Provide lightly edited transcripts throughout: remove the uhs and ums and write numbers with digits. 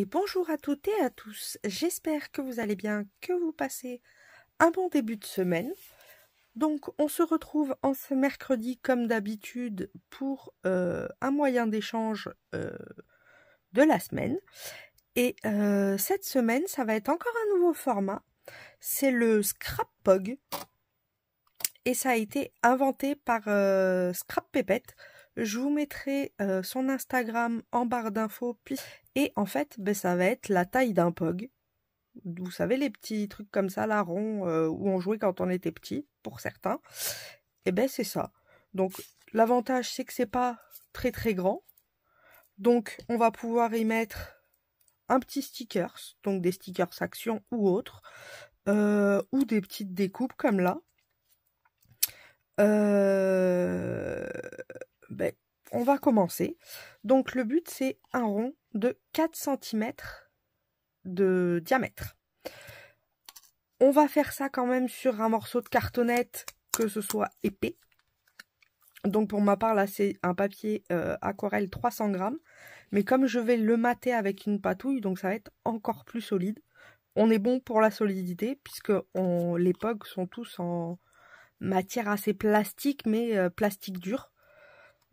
Et bonjour à toutes et à tous, j'espère que vous allez bien, que vous passez un bon début de semaine. Donc on se retrouve en ce mercredi comme d'habitude pour un moyen d'échange de la semaine. Et cette semaine, ça va être encore un nouveau format, c'est le Scrap-Pog. Et ça a été inventé par Scrap Pépette. Je vous mettrai son Instagram en barre d'infos. Et en fait, ça va être la taille d'un POG. Vous savez, les petits trucs comme ça, là, ronds, où on jouait quand on était petit, pour certains. Et c'est ça. Donc, l'avantage, c'est que c'est pas très très grand. Donc, on va pouvoir y mettre un petit stickers, donc des stickers action ou autres, ou des petites découpes comme là. On va commencer. Donc le but, c'est un rond de 4 cm de diamètre. On va faire ça quand même sur un morceau de cartonnette, que ce soit épais. Donc pour ma part, là, c'est un papier aquarelle 300 grammes. Mais comme je vais le mater avec une patouille, donc ça va être encore plus solide. On est bon pour la solidité, puisque les POG sont tous en matière assez plastique, mais plastique dur.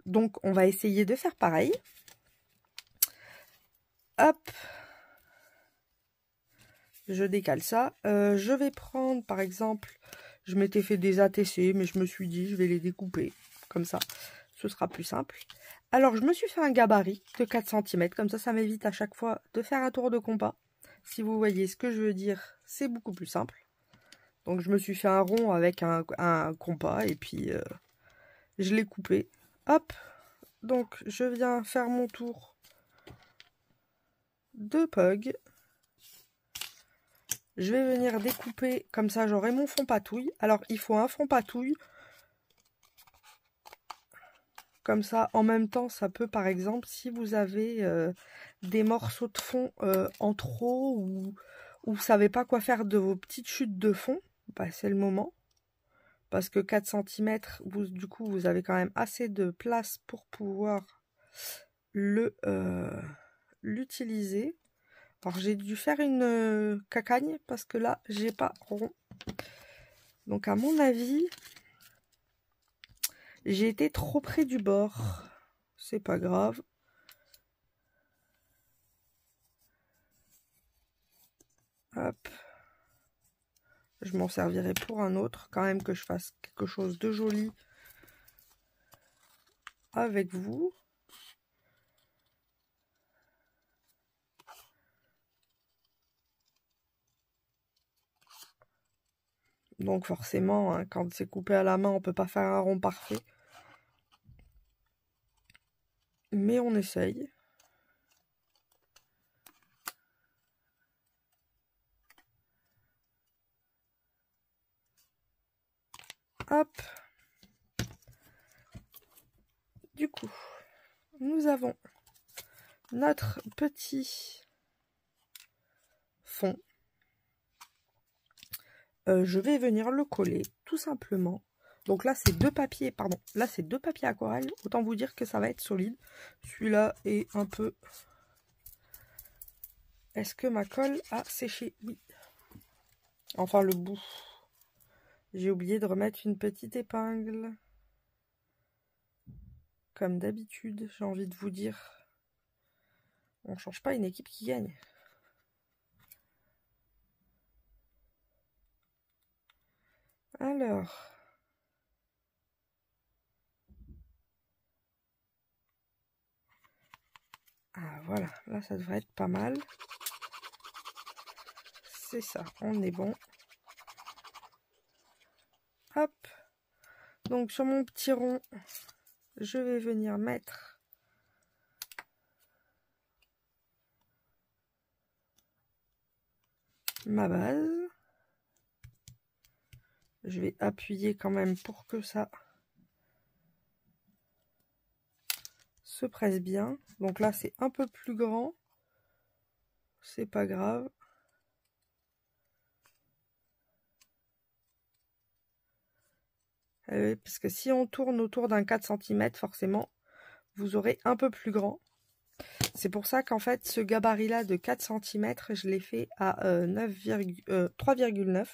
Donc on va essayer de faire pareil. Hop, je décale ça. Je vais prendre par exemple, je m'étais fait des ATC, mais je me suis dit je vais les découper. Comme ça, ce sera plus simple. Alors je me suis fait un gabarit de 4 cm, comme ça m'évite à chaque fois de faire un tour de compas. Si vous voyez ce que je veux dire, c'est beaucoup plus simple. Donc je me suis fait un rond avec un compas et puis je l'ai coupé. Hop, donc je viens faire mon tour de POG. Je vais venir découper, comme ça j'aurai mon fond patouille. Alors il faut un fond patouille. Comme ça, en même temps, ça peut par exemple, si vous avez des morceaux de fond en trop ou vous ne savez pas quoi faire de vos petites chutes de fond, c'est le moment. Parce que 4 cm, du coup, vous avez quand même assez de place pour pouvoir l'utiliser. Alors j'ai dû faire une cacagne parce que là, j'ai pas rond. Donc à mon avis, j'ai été trop près du bord. C'est pas grave. Hop. Je m'en servirai pour un autre. Quand même que je fasse quelque chose de joli avec vous. Donc forcément, hein, quand c'est coupé à la main, on peut pas faire un rond parfait. Mais on essaye. Hop. Du coup, nous avons notre petit fond. Je vais venir le coller tout simplement. Donc là c'est deux papiers, pardon, là c'est deux papiers aquarelle. Autant vous dire que ça va être solide. Celui-là est un peu... Est-ce que ma colle a séché? Oui. Enfin le bout. J'ai oublié de remettre une petite épingle. Comme d'habitude, j'ai envie de vous dire. On ne change pas une équipe qui gagne. Alors... Ah voilà, là ça devrait être pas mal. C'est ça, on est bon. Hop. Donc sur mon petit rond, je vais venir mettre ma base. Je vais appuyer quand même pour que ça se presse bien. Donc là c'est un peu plus grand. C'est pas grave. Parce que si on tourne autour d'un 4 cm, forcément, vous aurez un peu plus grand. C'est pour ça qu'en fait, ce gabarit-là de 4 cm, je l'ai fait à 3,9.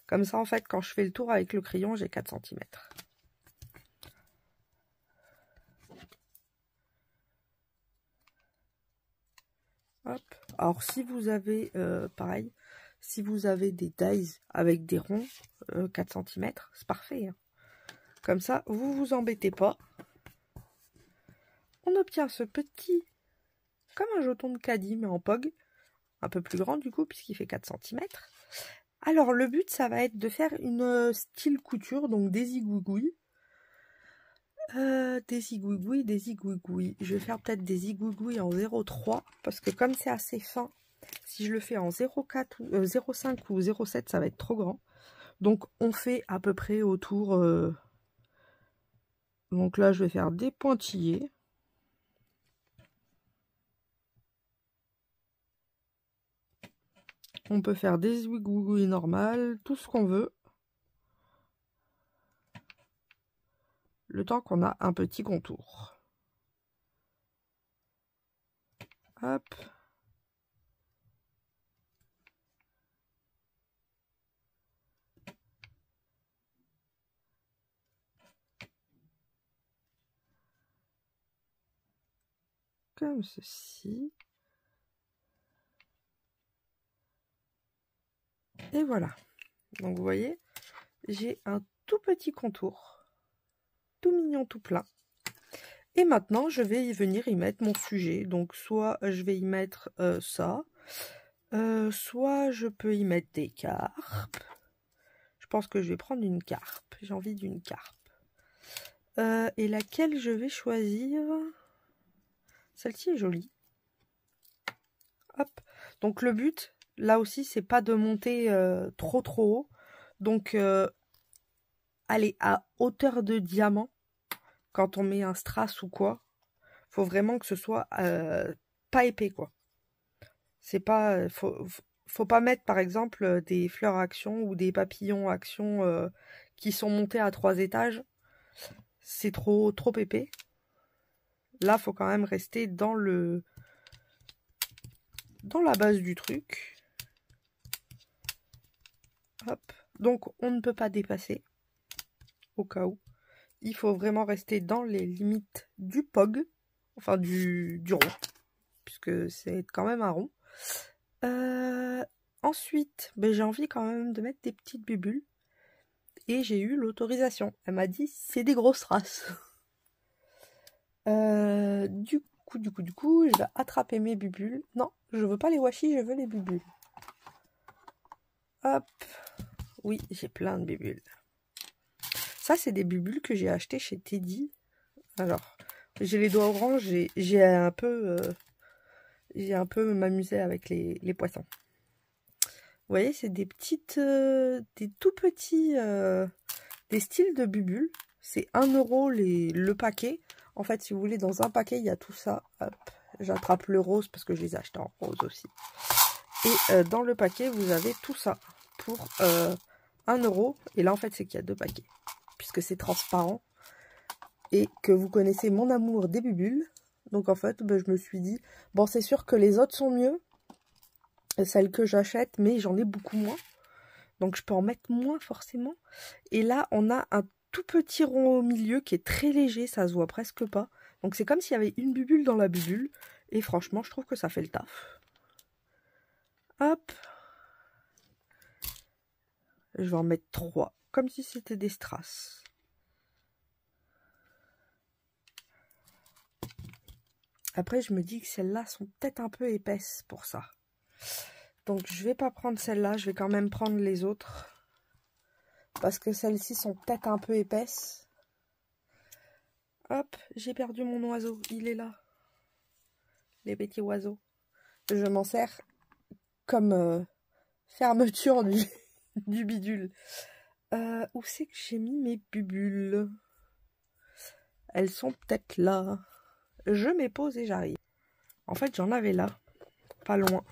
Comme ça, en fait, quand je fais le tour avec le crayon, j'ai 4 cm. Hop. Alors, si vous avez, pareil, si vous avez des dies avec des ronds, 4 cm, c'est parfait. Hein. Comme ça, vous vous embêtez pas. On obtient ce petit, comme un jeton de caddie, mais en POG. Un peu plus grand du coup, puisqu'il fait 4 cm. Alors, le but, ça va être de faire une style couture, donc des zigouigouilles. Des zigouigouilles. Je vais faire peut-être des zigouigouilles en 0,3, parce que comme c'est assez fin, si je le fais en 0,4 ou 0,5 ou 0,7, ça va être trop grand. Donc, on fait à peu près autour... Donc là, je vais faire des pointillés. On peut faire des zigouigouilles normales, tout ce qu'on veut. Le temps qu'on a un petit contour. Hop. Comme ceci. Et voilà. Donc vous voyez, j'ai un tout petit contour. Tout mignon, tout plein. Et maintenant, je vais venir y mettre mon sujet. Donc soit je vais y mettre ça. Soit je peux y mettre des carpes. Je pense que je vais prendre une carpe. J'ai envie d'une carpe. Et laquelle je vais choisir? Celle-ci est jolie. Hop. Donc le but, là aussi, c'est pas de monter trop haut. Donc, allez, à hauteur de diamant, quand on met un strass ou quoi, faut vraiment que ce soit pas épais, quoi. C'est pas... faut pas mettre, par exemple, des fleurs action ou des papillons action qui sont montés à 3 étages. C'est trop épais. Là, faut quand même rester dans la base du truc. Hop. Donc, on ne peut pas dépasser. Au cas où. Il faut vraiment rester dans les limites du POG. Enfin, du rond. Puisque c'est quand même un rond. Ensuite, ben, j'ai envie quand même de mettre des petites bubules. Et j'ai eu l'autorisation. Elle m'a dit, c'est des grosses races. Du coup, je vais attraper mes bubules. Non, je veux pas les washi, je veux les bubules. Hop. Oui, j'ai plein de bubules. Ça, c'est des bubules que j'ai achetées chez Teddy. Alors, j'ai les doigts orange, j'ai un peu m'amusé avec les poissons. Vous voyez, c'est des petites, des tout petits, des styles de bubules. C'est 1 € le paquet. En fait, si vous voulez, dans un paquet, il y a tout ça. Hop, j'attrape le rose parce que je les ai achetés en rose aussi. Et dans le paquet, vous avez tout ça pour 1 €. Et là, en fait, c'est qu'il y a 2 paquets. Puisque c'est transparent. Et que vous connaissez mon amour des bubules. Donc, en fait, ben, je me suis dit, bon, c'est sûr que les autres sont mieux. Celles que j'achète, mais j'en ai beaucoup moins. Donc, je peux en mettre moins, forcément. Et là, on a un tout petit rond au milieu qui est très léger. Ça se voit presque pas. Donc, c'est comme s'il y avait une bubule dans la bubule. Et franchement, je trouve que ça fait le taf. Hop. Je vais en mettre 3. Comme si c'était des strass. Après, je me dis que celles-là sont peut-être un peu épaisses pour ça. Donc, je vais pas prendre celle-là. Je vais quand même prendre les autres. Parce que celles-ci sont peut-être un peu épaisses. Hop, j'ai perdu mon oiseau. Il est là. Les petits oiseaux. Je m'en sers comme fermeture du bidule. Où c'est que j'ai mis mes bubules? Elles sont peut-être là. Je m'épose et j'arrive. En fait, j'en avais là. Pas loin.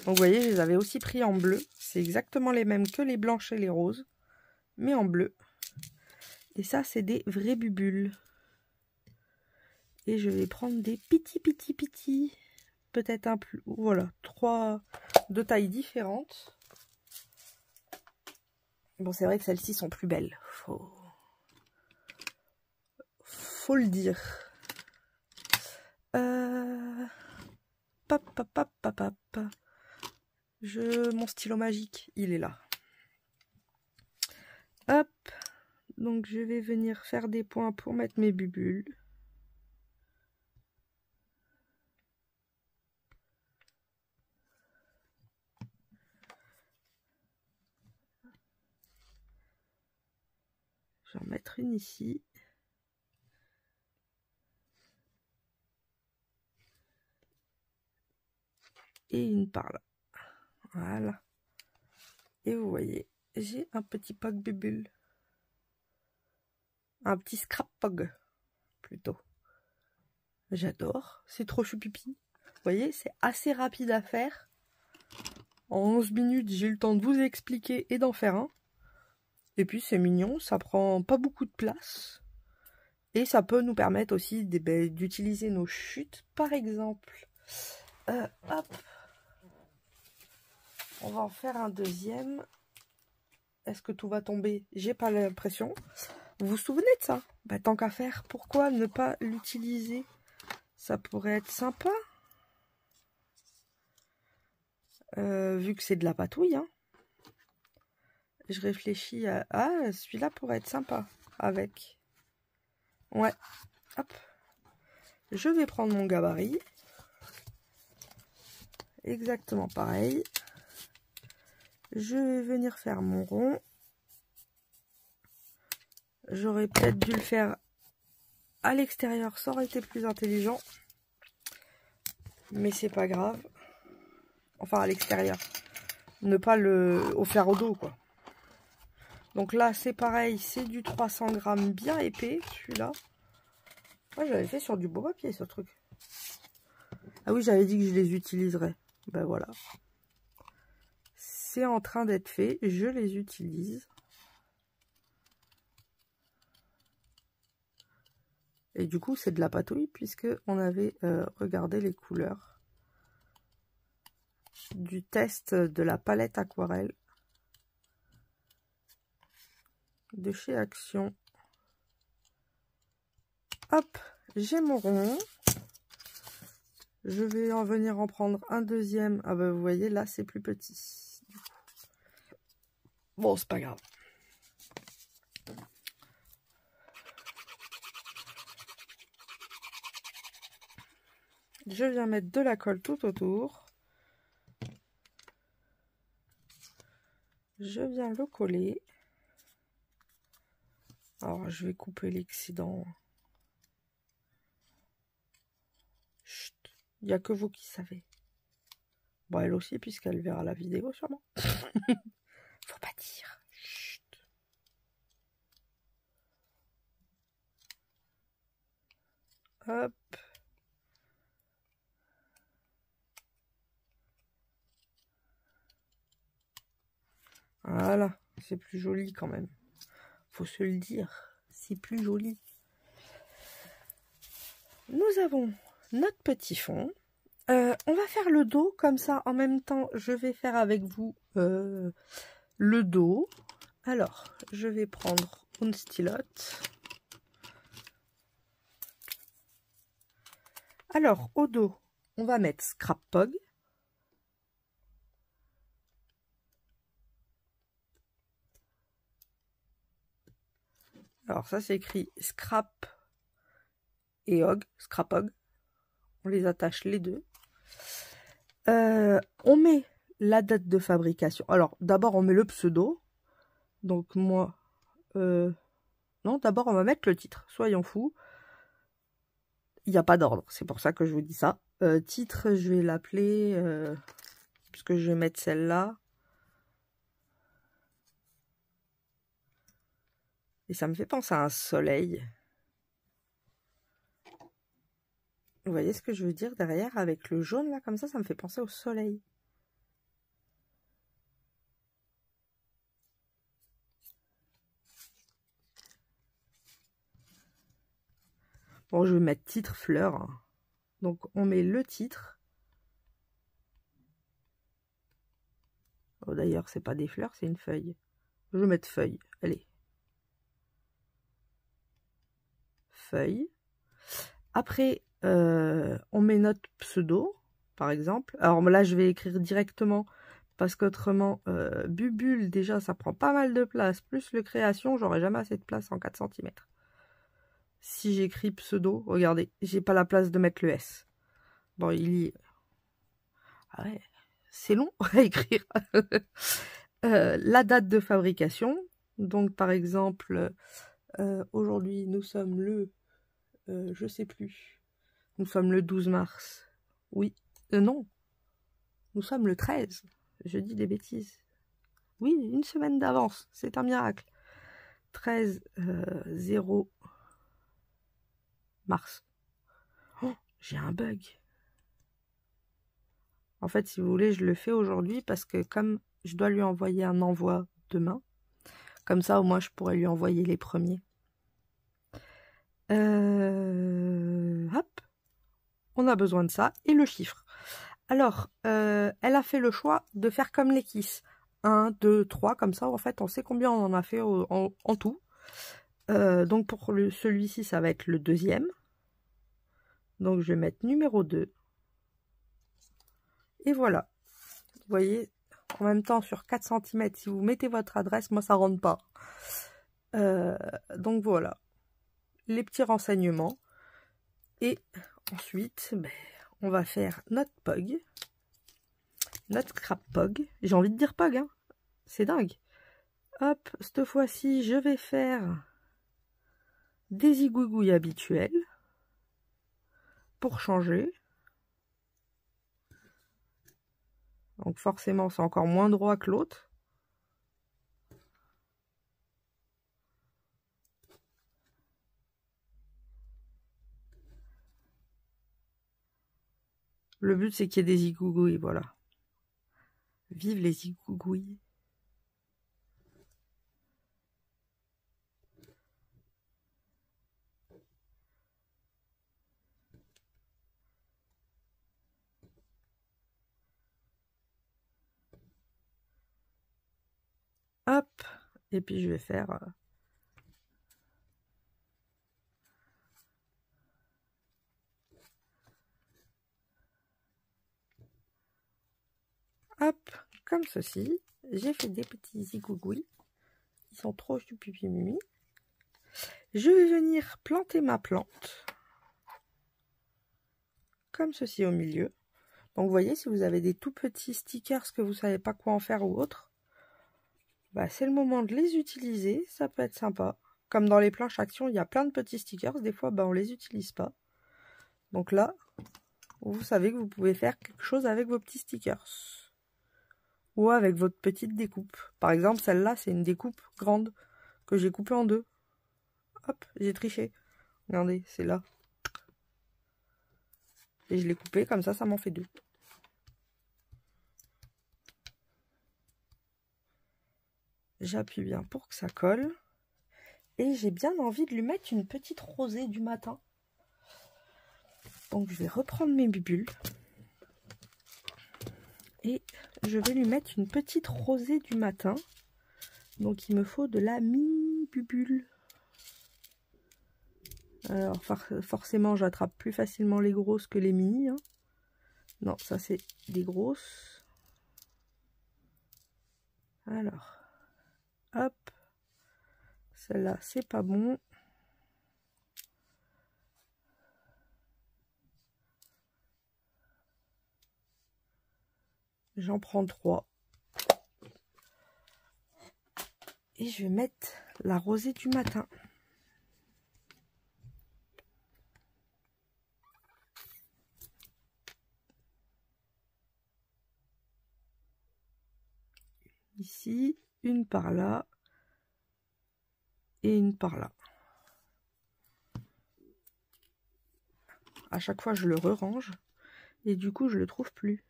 Donc, vous voyez, je les avais aussi pris en bleu. C'est exactement les mêmes que les blanches et les roses. Mais en bleu. Et ça, c'est des vrais bubules. Et je vais prendre des petits. peut-être un plus... Voilà, 3 de tailles différentes. Bon, c'est vrai que celles-ci sont plus belles. Faut le dire. Pop, pop, pop, pop, pop. Mon stylo magique, il est là. Hop. Donc, je vais venir faire des points pour mettre mes bubules. Je vais en mettre une ici. Et une par là. Voilà. Et vous voyez, j'ai un petit pog bubule. Un petit scrap pog, plutôt. J'adore. C'est trop choupipi. Vous voyez, c'est assez rapide à faire. En 11 minutes, j'ai eu le temps de vous expliquer et d'en faire un. Et puis, c'est mignon. Ça prend pas beaucoup de place. Et ça peut nous permettre aussi d'utiliser nos chutes. Par exemple, hop. On va en faire un deuxième. Est-ce que tout va tomber? J'ai pas l'impression. Vous vous souvenez de ça? Bah, tant qu'à faire, pourquoi ne pas l'utiliser? Ça pourrait être sympa. Vu que c'est de la patouille. Hein. Je réfléchis à... Ah, celui-là pourrait être sympa. Avec. Ouais. Hop. Je vais prendre mon gabarit. Exactement pareil. Je vais venir faire mon rond. J'aurais peut-être dû le faire à l'extérieur, ça aurait été plus intelligent. Mais c'est pas grave. Enfin, à l'extérieur. Ne pas le faire au dos, quoi. Donc là, c'est pareil, c'est du 300 grammes bien épais, celui-là. Moi, j'avais fait sur du beau papier, ce truc. Ah oui, j'avais dit que je les utiliserais. Ben voilà. C'est en train d'être fait, je les utilise. Et du coup, c'est de la patouille, puisque on avait regardé les couleurs du test de la palette aquarelle de chez Action. Hop, j'ai mon rond. Je vais en venir en prendre un deuxième. Ah bah vous voyez, là, c'est plus petit. Bon, c'est pas grave. Je viens mettre de la colle tout autour. Je viens le coller. Alors, je vais couper l'excédent. Chut, il n'y a que vous qui savez. Bon, elle aussi, puisqu'elle verra la vidéo, sûrement. Faut pas dire. Chut. Hop. Voilà, c'est plus joli quand même. Faut se le dire, c'est plus joli. Nous avons notre petit fond. On va faire le dos, comme ça, en même temps, je vais faire avec vous le dos. Alors, je vais prendre une stylote. Alors, au dos, on va mettre Scrap Pog. Alors, ça, c'est écrit Scrap et Og, Scrap Og. On les attache les deux. On met la date de fabrication. Alors, d'abord, on met le pseudo. Donc, moi... non, d'abord, on va mettre le titre. Soyons fous. Il n'y a pas d'ordre. C'est pour ça que je vous dis ça. Titre, je vais l'appeler... puisque je vais mettre celle-là. Et ça me fait penser à un soleil. Vous voyez ce que je veux dire derrière avec le jaune là comme ça me fait penser au soleil. Bon, je vais mettre titre fleur. Donc on met le titre. Oh, d'ailleurs, c'est pas des fleurs, c'est une feuille. Je vais mettre feuille. Allez. Feuille. Après, on met notre pseudo, par exemple. Alors là, je vais écrire directement, parce qu'autrement, Bubule, déjà, ça prend pas mal de place. Plus le création, j'aurai jamais assez de place en 4 cm. Si j'écris pseudo, regardez, j'ai pas la place de mettre le S. Bon, il y... Ah ouais, c'est long à écrire. La date de fabrication. Donc, par exemple, aujourd'hui, nous sommes le... je sais plus. Nous sommes le 12 mars. Oui. Non. Nous sommes le 13. Je dis des bêtises. Oui, une semaine d'avance. C'est un miracle. 13 0 mars. Oh, j'ai un bug. En fait, si vous voulez, je le fais aujourd'hui parce que comme je dois lui envoyer un envoi demain, comme ça, au moins, je pourrais lui envoyer les premiers. Hop. On a besoin de ça. Et le chiffre. Alors, elle a fait le choix de faire comme les Kiss. 1, 2, 3, comme ça, en fait, on sait combien on en a fait en tout. Donc, pour celui-ci, ça va être le deuxième. Donc, je vais mettre numéro 2. Et voilà. Vous voyez, en même temps, sur 4 cm, si vous mettez votre adresse, moi, ça rentre pas. Donc, voilà. Les petits renseignements. Et ensuite, ben, on va faire notre POG. Notre scrap POG. J'ai envie de dire POG, hein. C'est dingue. Hop, cette fois-ci, je vais faire des zigouigouilles habituels pour changer. Donc forcément, c'est encore moins droit que l'autre. Le but, c'est qu'il y ait des zigouigouilles, voilà. Vive les zigouigouilles. Hop, et puis je vais faire... hop, comme ceci. J'ai fait des petits zigouigouilles. Ils sont trop choupi-mimi. Je vais venir planter ma plante. Comme ceci au milieu. Donc vous voyez, si vous avez des tout petits stickers que vous ne savez pas quoi en faire ou autre, bah, c'est le moment de les utiliser, ça peut être sympa. Comme dans les planches action, il y a plein de petits stickers, des fois bah, on les utilise pas. Donc là, vous savez que vous pouvez faire quelque chose avec vos petits stickers. Ou avec votre petite découpe. Par exemple, celle-là, c'est une découpe grande que j'ai coupée en deux. Hop, j'ai triché. Regardez, c'est là. Et je l'ai coupée, comme ça m'en fait deux. J'appuie bien pour que ça colle. Et j'ai bien envie de lui mettre une petite rosée du matin. Donc je vais reprendre mes bubules. Et je vais lui mettre une petite rosée du matin. Donc il me faut de la mini-bubule. Alors forcément j'attrape plus facilement les grosses que les mini. Hein. Non, ça c'est des grosses. Alors, hop. Celle-là, c'est pas bon. J'en prends 3. Et je vais mettre la rosée du matin. Ici, une par là. Et une par là. À chaque fois, je le re-range. Et du coup, je le trouve plus.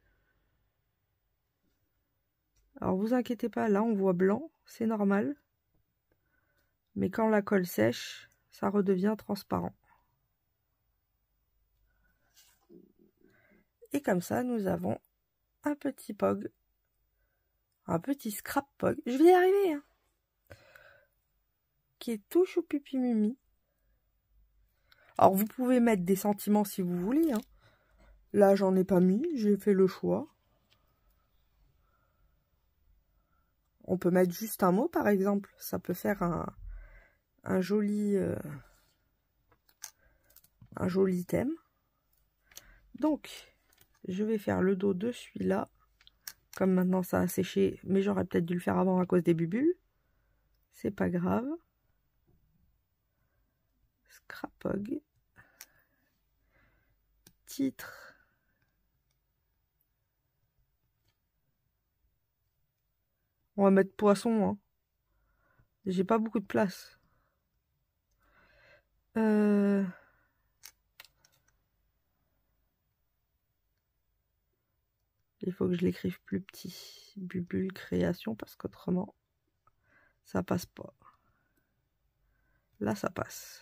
Alors, vous inquiétez pas, là, on voit blanc. C'est normal. Mais quand la colle sèche, ça redevient transparent. Et comme ça, nous avons un petit POG Un petit scrap pog. Je vais y arriver, hein. Qui est tout choupipi mimi. Alors, vous pouvez mettre des sentiments si vous voulez, hein. Là, j'en ai pas mis. J'ai fait le choix. On peut mettre juste un mot, par exemple. Ça peut faire un joli thème. Donc, je vais faire le dos de celui-là. Comme maintenant, ça a séché. Mais j'aurais peut-être dû le faire avant à cause des bulles. C'est pas grave. Scrapog. Titre. On va mettre poisson, hein. J'ai pas beaucoup de place. Il faut que je l'écrive plus petit. Bubule création, parce qu'autrement, ça passe pas. Là, ça passe.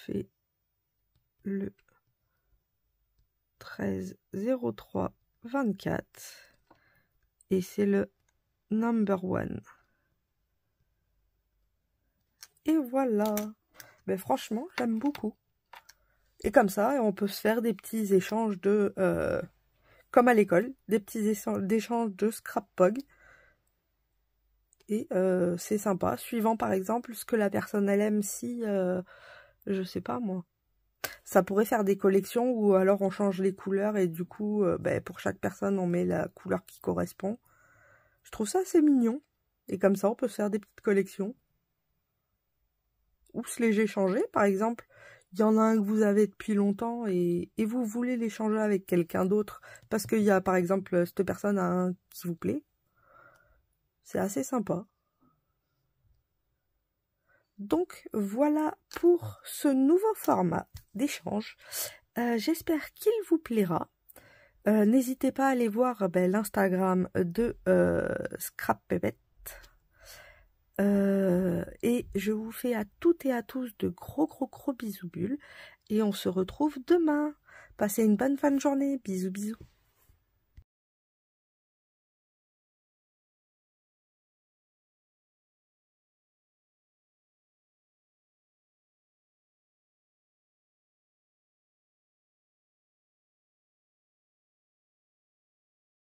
Fait le 13-03-24 et c'est le number 1. Et voilà. Mais franchement, j'aime beaucoup. Et comme ça, on peut se faire des petits échanges de... comme à l'école, des petits échanges de scrap-pog. Et c'est sympa, suivant par exemple ce que la personne elle aime, si, je sais pas moi. Ça pourrait faire des collections ou alors on change les couleurs et du coup, pour chaque personne, on met la couleur qui correspond. Je trouve ça assez mignon. Et comme ça, on peut se faire des petites collections. Ou se les échanger, par exemple. Il y en a un que vous avez depuis longtemps et vous voulez l'échanger avec quelqu'un d'autre parce qu'il y a, par exemple, cette personne a un qui vous plaît. C'est assez sympa. Donc, voilà pour ce nouveau format d'échange. J'espère qu'il vous plaira. N'hésitez pas à aller voir l'Instagram de Scrap Pépette. Et je vous fais à toutes et à tous de gros bisous bulles. Et on se retrouve demain. Passez une bonne fin de journée. Bisous bisous.